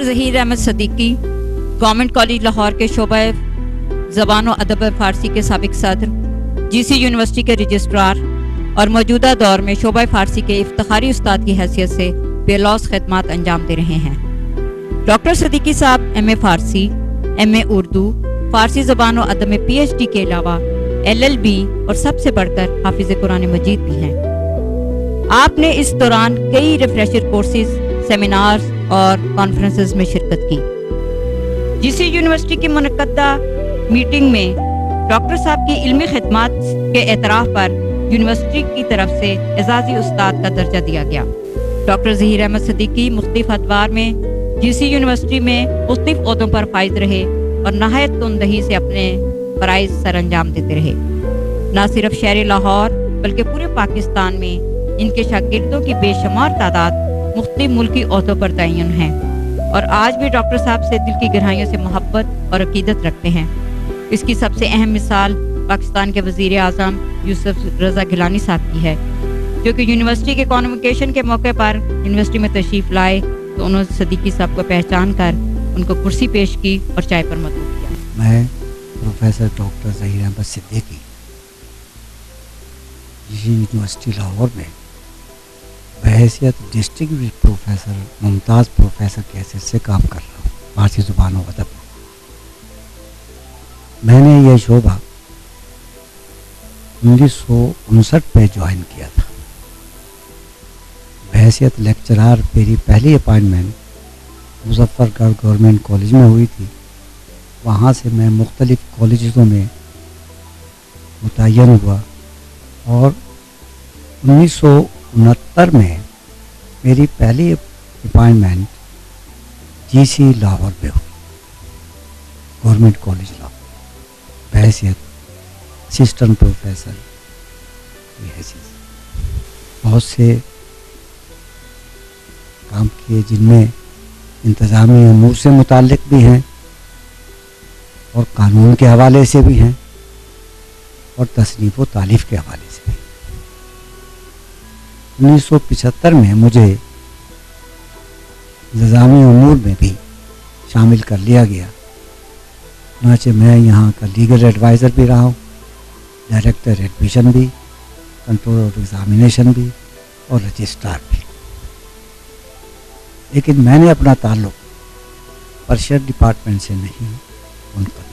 Doctor Zaheer Ahmed Siddiqui government college Lahore के शोबा ज़बान व अदब फ़ारसी के साबिक़ सदर, जीसी यूनिवर्सिटी के रजिस्ट्रार और मौजूदा दौर में शोबा फ़ारसी के इफ्तिखारी उस्ताद की हैसियत से बेलौस खिदमात अंजाम दे रहे हैं। डॉक्टर सिद्दीकी साहब एम.ए. फ़ारसी, एम.ए. उर्दू, फ़ारसी ज़बान व अदब में PhD के अलावा LLB और सबसे बढ़कर हाफिज़ कुरान मजीद भी हैं। आपने इस दौरान कई रिफ्रेशर कोर्सेज, सेमिनार्स और कॉन्फ्रेंसेस में शिरकत की। जीसी यूनिवर्सिटी की मुनक्कदा मीटिंग में डॉक्टर साहब की इल्मी खिदमात के एतराफ़ पर यूनिवर्सिटी की तरफ से एजाज़ी उस्ताद का दर्जा दिया गया। डॉक्टर ज़हीर अहमद सिद्दीकी मुख्तलिफ अदवार में जीसी यूनिवर्सिटी में मुख्तलिफ ओहदों पर फाइज रहे और नहायत तुंदही से अपने फ़राइज़ सर अंजाम देते रहे। न सिर्फ शहर लाहौर बल्कि पूरे पाकिस्तान में इनके शागिर्दों की बेशुमार तादाद मुख्तलिफ मुल्की ओहदों पर तयन है और आज भी डॉक्टर साहब से दिल की गहराइयों से मोहब्बत और अकीदत रखते हैं। इसकी सबसे अहम मिसाल पाकिस्तान के वज़ीर आज़म यूसुफ रज़ा गिलानी साहब की है, जो कि यूनिवर्सिटी के कॉन्वोकेशन के मौके पर यूनिवर्सिटी में तशरीफ़ लाए तो उन्होंने सिद्दीकी साहब को पहचान कर उनको कुर्सी पेश की और चाय पर मदद किया। मैं professor doctor Zaheer Ahmed Siddiqui university Lahore में बहैसियत डिस्टिंग्विश्ड प्रोफेसर, मुमताज़ प्रोफेसर की हैसियत से काम कर रहा हूँ फ़ारसी ज़ुबान व अदब। मैंने यह शोबा 1959 में ज्वाइन किया था। बहैसियत लेक्चरार मेरी पहली अपॉइंटमेंट मुज़फ़्फ़रगढ़ गवर्नमेंट कॉलेज में हुई थी। वहाँ से मैं मुख्तलिफ़ कॉलेजों में मुतय्यन हुआ और 1969 में मेरी पहली अपॉइंटमेंट जीसी लाहौर में हुई, गवर्नमेंट कॉलेज लाहौर, बहैसियत असिस्टेंट प्रोफेसर की हैसियत। बहुत से काम किए जिनमें इंतज़ामी अमूर से मुताल्लिक़ भी हैं और कानून के हवाले से भी हैं और तसनीफ़ व तालीफ़ के हवाले से भी। 1975 में मुझे इंतज़ामी अमूर में भी शामिल कर लिया गया। चुनांचे मैं यहाँ का लीगल एडवाइज़र भी रहा हूँ, डायरेक्टर एडमिशन भी, कंट्रोलर ऑफ एग्ज़ामिनेशन भी और रजिस्ट्रार भी। लेकिन मैंने अपना ताल्लुक़ पर्शियन डिपार्टमेंट से नहीं मुनक़द।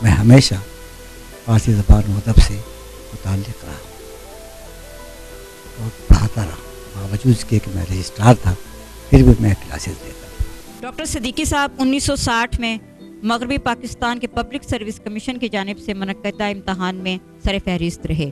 मैं हमेशा फ़ारसी ज़बान व अदब से मुताल्लिक़ रहा और पढ़ाता रहा। बावजूद इसके कि मैं रजिस्ट्रार था, फिर भी मैं क्लासेस लेता था। डॉक्टर सिद्दीकी साहब 1960 में मगरबी पाकिस्तान के पब्लिक सर्विस कमीशन की जानिब से मुनक्कदा इम्तहान में सर फहरिस्त रहे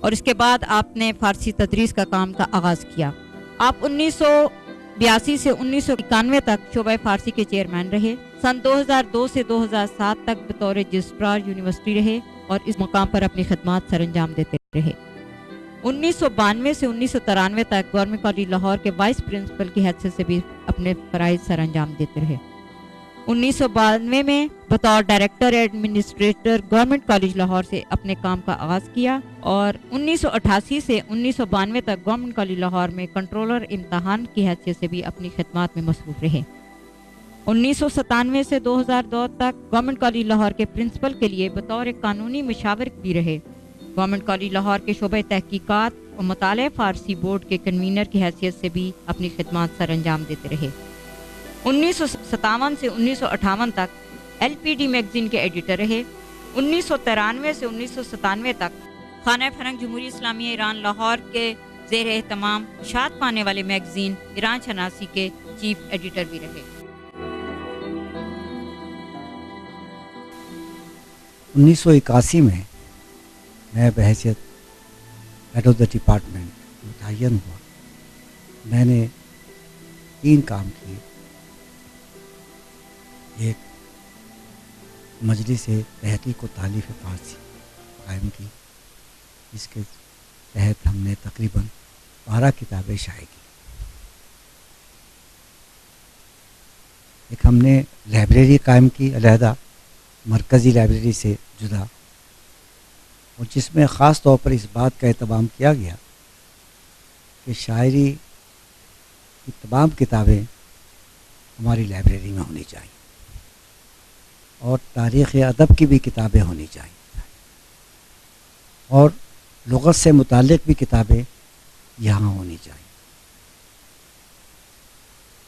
और इसके बाद आपने फ़ारसी तदरीस का काम का आगाज़ किया। आप 1982 से 1991 तक शोबा फ़ारसी के चेयरमैन रहे। सन 2002 से 2007 तक बतौर रजिस्ट्रार यूनिवर्सिटी रहे और इस मुकाम पर अपनी खिदमात सर अंजाम देते रहे। 1992 से 1993 तक गवर्नमेंट कॉलेज लाहौर के वाइस प्रिंसिपल की हैसियत से भी अपने फ़राइज़ सर अंजाम देते रहे। 1992 में बतौर director administrator government college Lahore से अपने काम का आगाज़ किया और 1988 से 1992 तक गवर्नमेंट कॉलेज लाहौर में कंट्रोलर इम्तहान की हैसियत से भी अपनी खिदमात में मसरूफ़ रहे। 1997 से 2002 तक गवर्नमेंट कॉलेज लाहौर के प्रिंसिपल के लिए बतौर एक कानूनी मशावर भी रहे। गवर्नमेंट कॉलेज लाहौर के शोबे तहकीकात और मुताले फ़ारसी बोर्ड के कन्वीनर की हैसियत से भी अपनी खिदमात सर अंजाम देते रहे। 1957 से 1958 तक LPD मैगज़ीन के एडिटर रहे। 1993 से 1997 तक खाना फरंग जमहूरी इस्लामी ईरान लाहौर के ज़ेर एहतमाम इशात पाने वाले मैगज़ीन ईरान शनासी के चीफ एडिटर भी रहे। 1981 में मैं बहैसियत हेड ऑफ द डिपार्टमेंट मुतय्यन हुआ। मैंने 3 काम किए। एक मजलिस तहक़ीक़ व तालीफ़ फ़ारसी कायम की, इसके तहत हमने तकरीबन 12 किताबें शाये की। एक हमने लाइब्रेरी कायम की अलहदा, मरकज़ी लाइब्रेरी से जुदा, और जिसमें ख़ास तौर पर इस बात का एहतमाम किया गया कि शायरी की तमाम किताबें ہماری لائبریری میں ہونی چاہیے، اور تاریخ ادب کی بھی کتابیں ہونی چاہیے، اور لغت سے متعلق بھی کتابیں یہاں ہونی چاہیے،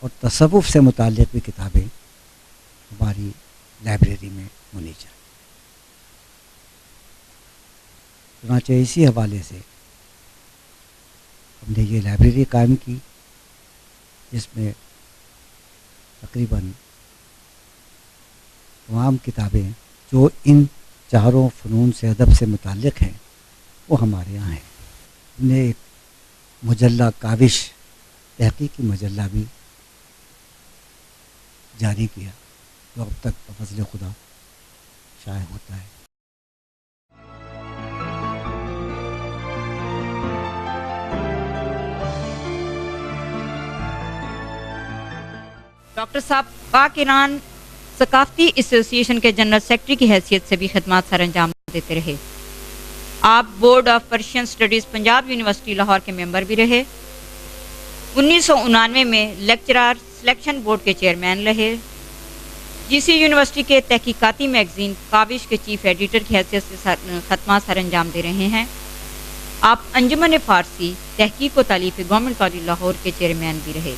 اور تصوف سے متعلق بھی کتابیں ہماری لائبریری میں ہونی چاہیے۔ چنانچہ اسی حوالے سے ہم نے یہ لائبریری قائم کی، جس میں تقریباً تمام کتابیں جو ان چاروں فنون سے ادب سے متعلق ہیں وہ ہمارے یہاں ہیں۔ ہم نے ایک مجلہ کاوش تحقیقی مجلہ بھی جاری کیا، جو اب تک بفضل خدا شائع ہوتا ہے۔ ڈاکٹر صاحب پاک ایران ثقافتی ایسوسی ایشن کے جنرل سیکرٹری کی حیثیت سے بھی خدمات سر انجام دیتے رہے۔ آپ board of Persian studies Punjab university Lahore کے ممبر بھی رہے۔ 1999 میں لیکچرار سلیکشن بورڈ کے چیئرمین رہے۔ جی سی یونیورسٹی کے تحقیقاتی میگزین کاوش کے چیف ایڈیٹر کی حیثیت سے خدمات سر انجام دے رہے ہیں۔ آپ انجمن فارسی تحقیق و تالیف گورنمنٹ کالج لاہور کے چیئرمین بھی رہے۔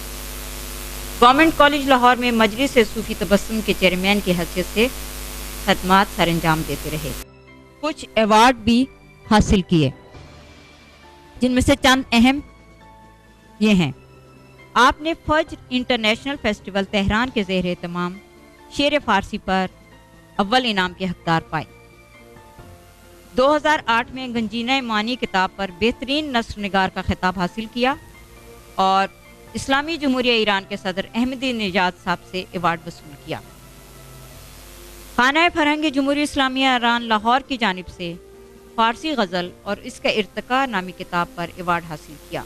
گورنمنٹ کالج لاہور میں مجلس صوفی تبسم کے چیئرمین کی حیثیت سے خدمات سر انجام دیتے رہے۔ کچھ ایوارڈ بھی حاصل کیے، جن میں سے چند اہم یہ ہیں۔ آپ نے فجر انٹرنیشنل فیسٹیول تہران کے زیر اہتمام شعر فارسی پر اول انعام کے حقدار پائے۔ 2008 میں گنجینہ معنی کتاب پر بہترین نثر نگار کا خطاب حاصل کیا، اور اسلامی جمہوریہ ایران کے صدر احمدی نژاد صاحب سے ایوارڈ وصول کیا۔ خانہ فرہنگ جمہوریہ اسلامیہ ایران لاہور کی جانب سے فارسی غزل اور اس کا ارتقاء نامی کتاب پر ایوارڈ حاصل کیا۔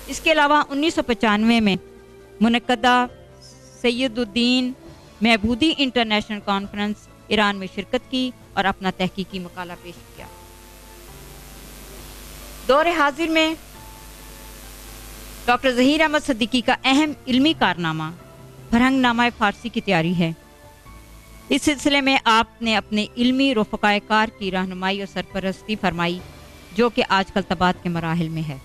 اس کے علاوہ 1995 میں منعقدہ سید الدین محبودی انٹرنیشنل کانفرنس ایران میں شرکت کی اور اپنا تحقیقی مقالہ پیش کیا۔ دور حاضر میں ڈاکٹر ظہیر احمد صدیقی کا اہم علمی کارنامہ فرہنگ نامہ فارسی کی تیاری ہے۔ اس سلسلے میں آپ نے اپنے علمی رفقائے کار کی رہنمائی اور سرپرستی فرمائی، جو کہ آج کل طباعت کے مراحل میں ہے،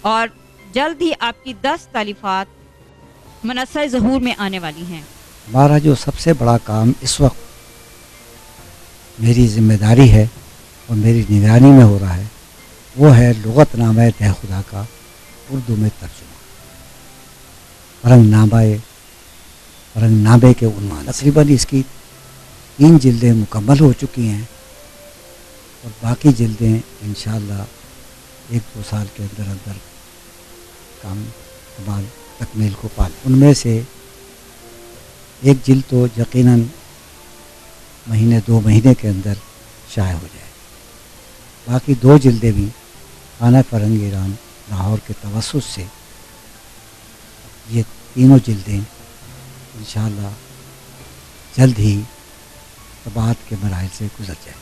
اور جلد ہی آپ کی 10 تالیفات منصہ ظہور میں آنے والی ہیں۔ ہمارا جو سب سے بڑا کام اس وقت میری ذمہ داری ہے اور میری نگرانی میں ہو رہا ہے، وہ ہے لغت نامہ دہ خدا کا اردو میں ترجمہ، فرہنگ نامے کے عنوان۔ تقریباً اس کی 3 جلدیں مکمل ہو چکی ہیں، اور باقی جلدیں انشاءاللہ 1-2 سال کے اندر کام کمال تکمیل کو پال۔ ان میں سے ایک جلد تو یقیناً 1-2 مہینے کے اندر شائع ہو جائے، باقی 2 جلدیں بھی خانہ فرہنگ ایران لاہور کے توسط سے یہ تینوں جلدیں انشاءاللہ جلد ہی طباعت کے مراحل سے گزر جائیں۔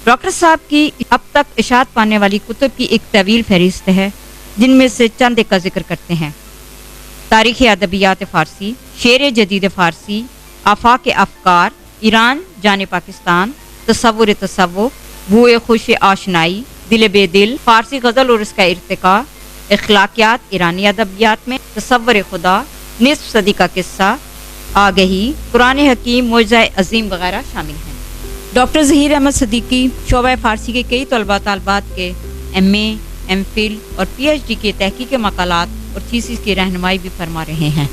ڈاکٹر صاحب کی اب تک اشاعت پانے والی کتب کی ایک طویل فہرست ہے، جن میں سے چند کا ذکر کرتے ہیں۔ تاریخ ادبیات فارسی، شعر جدید فارسی، آفاق افکار، ایران جان پاکستان، تصور بوئے خوش آشنائی، دل بے دل، فارسی غزل اور اس کا ارتقاء، اخلاقیات ایرانی ادبیات میں، تصور خدا، نصف صدی کا قصہ، آگہی، قرآن حکیم، معجزہ عظیم وغیرہ شامل ہیں۔ ڈاکٹر ظہیر احمد صدیقی شعبہ فارسی کے کئی طلباء طالبات کے MA، MPhil اور PhD کے تحقیقی مقالات اور تھیسس کی رہنمائی بھی فرما رہے ہیں۔